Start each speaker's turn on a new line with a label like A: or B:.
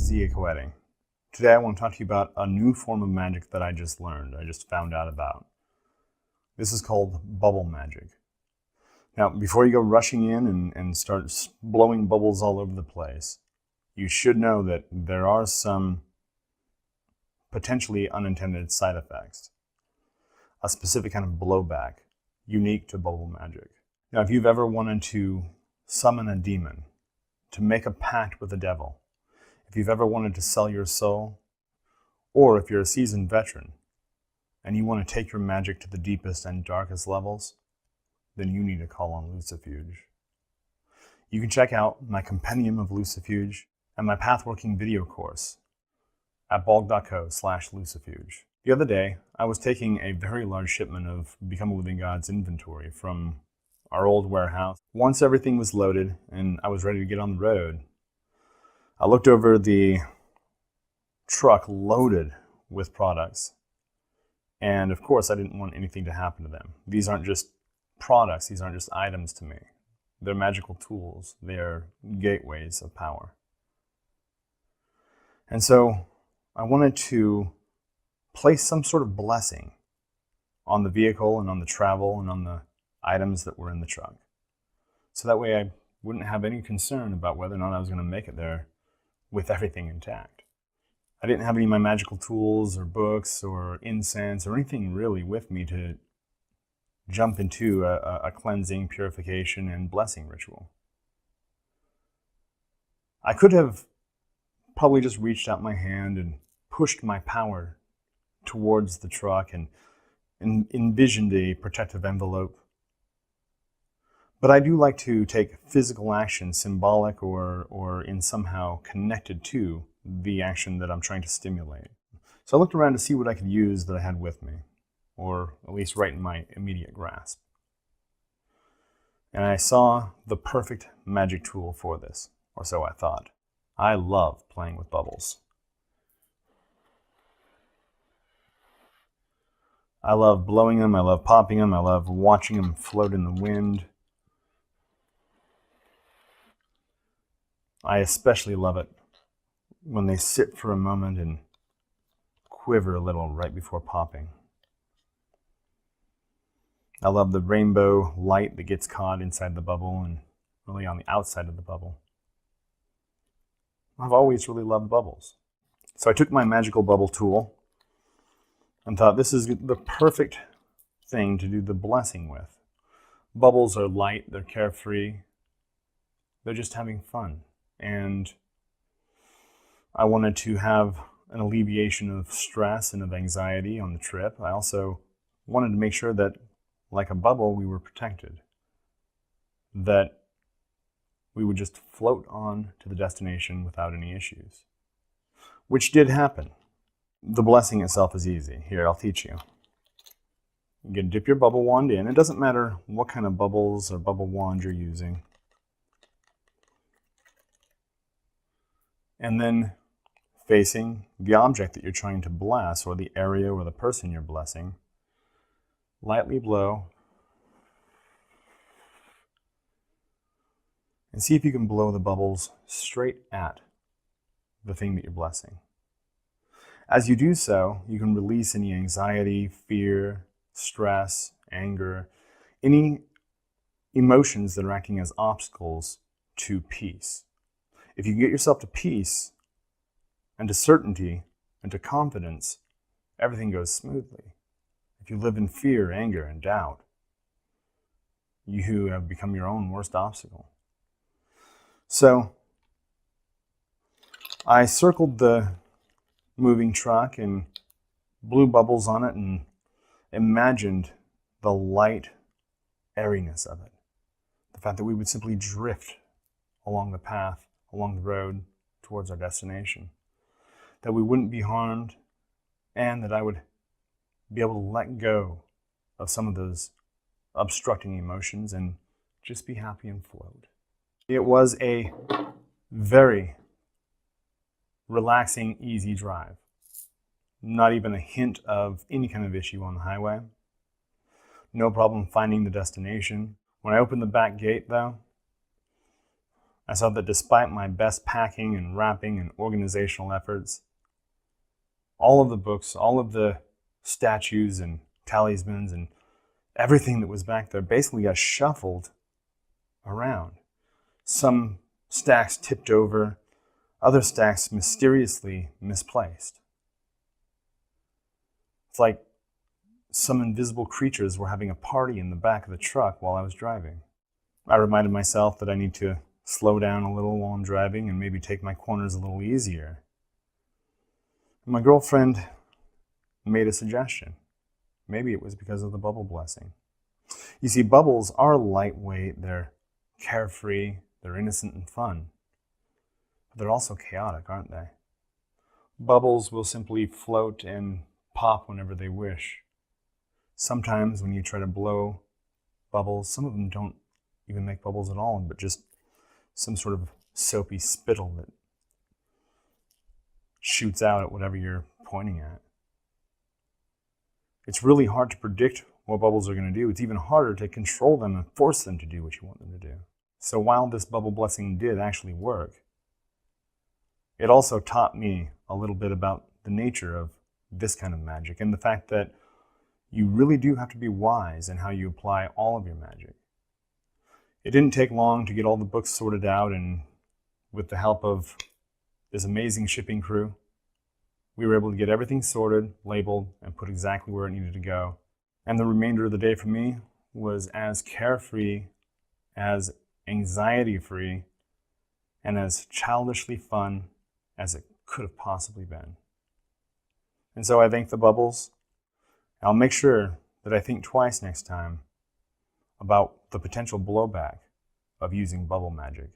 A: is Zia Coetti. Today I want to talk to you about a new form of magic that I just learned, I just found out about. This is called bubble magic. Now, before you go rushing in and start blowing bubbles all over the place, you should know that there are some potentially unintended side effects. A specific kind of blowback unique to bubble magic. Now, if you've ever wanted to summon a demon, to make a pact with the devil, if you've ever wanted to sell your soul, or if you're a seasoned veteran and you want to take your magic to the deepest and darkest levels, then you need to call on Lucifuge. You can check out my Compendium of Lucifuge and my Pathworking video course at balg.co/Lucifuge. The other day, I was taking a very large shipment of Become a Living God's inventory from our old warehouse. Once everything was loaded and I was ready to get on the road, I looked over the truck loaded with products. And of course, I didn't want anything to happen to them. These aren't just products, these aren't just items to me. They're magical tools. They're gateways of power. And so I wanted to place some sort of blessing on the vehicle and on the travel and on the items that were in the truck. So that way I wouldn't have any concern about whether or not I was going to make it there with everything intact. I didn't have any of my magical tools or books or incense or anything really with me to jump into a cleansing, purification, and blessing ritual. I could have probably just reached out my hand and pushed my power towards the truck and envisioned a protective envelope. But I do like to take physical action, symbolic or in somehow connected to the action that I'm trying to stimulate. So I looked around to see what I could use that I had with me, or at least right in my immediate grasp. And I saw the perfect magic tool for this, or so I thought. I love playing with bubbles. I love blowing them, I love popping them, I love watching them float in the wind. I especially love it when they sit for a moment and quiver a little right before popping. I love the rainbow light that gets caught inside the bubble and really on the outside of the bubble. I've always really loved bubbles. So I took my magical bubble tool and thought this is the perfect thing to do the blessing with. Bubbles are light, they're carefree, they're just having fun. And I wanted to have an alleviation of stress and of anxiety on the trip. I also wanted to make sure that, like a bubble, we were protected. That we would just float on to the destination without any issues. Which did happen. The blessing itself is easy. Here, I'll teach you. You can dip your bubble wand in. It doesn't matter what kind of bubbles or bubble wand you're using. And then facing the object that you're trying to bless, or the area or the person you're blessing, lightly blow and see if you can blow the bubbles straight at the thing that you're blessing. As you do so, you can release any anxiety, fear, stress, anger, any emotions that are acting as obstacles to peace. If you can get yourself to peace and to certainty and to confidence, everything goes smoothly. If you live in fear, anger, and doubt, you have become your own worst obstacle. So I circled the moving truck and blew bubbles on it and imagined the light airiness of it. The fact that we would simply drift along the path, along the road towards our destination. That we wouldn't be harmed, and that I would be able to let go of some of those obstructing emotions and just be happy and float. It was a very relaxing, easy drive. Not even a hint of any kind of issue on the highway. No problem finding the destination. When I opened the back gate, though, I saw that despite my best packing and wrapping and organizational efforts, all of the books, all of the statues and talismans and everything that was back there basically got shuffled around. Some stacks tipped over, other stacks mysteriously misplaced. It's like some invisible creatures were having a party in the back of the truck while I was driving. I reminded myself that I need to slow down a little while I'm driving and maybe take my corners a little easier. My girlfriend made a suggestion. Maybe it was because of the bubble blessing. You see, bubbles are lightweight, they're carefree, they're innocent and fun. But they're also chaotic, aren't they? Bubbles will simply float and pop whenever they wish. Sometimes when you try to blow bubbles, some of them don't even make bubbles at all, but just some sort of soapy spittle that shoots out at whatever you're pointing at. It's really hard to predict what bubbles are going to do. It's even harder to control them and force them to do what you want them to do. So while this bubble blessing did actually work, it also taught me a little bit about the nature of this kind of magic and the fact that you really do have to be wise in how you apply all of your magic. It didn't take long to get all the books sorted out, and with the help of this amazing shipping crew, we were able to get everything sorted, labeled, and put exactly where it needed to go. And the remainder of the day for me was as carefree, as anxiety-free, and as childishly fun as it could have possibly been. And so I thank the bubbles. I'll make sure that I think twice next time about the potential blowback of using bubble magic.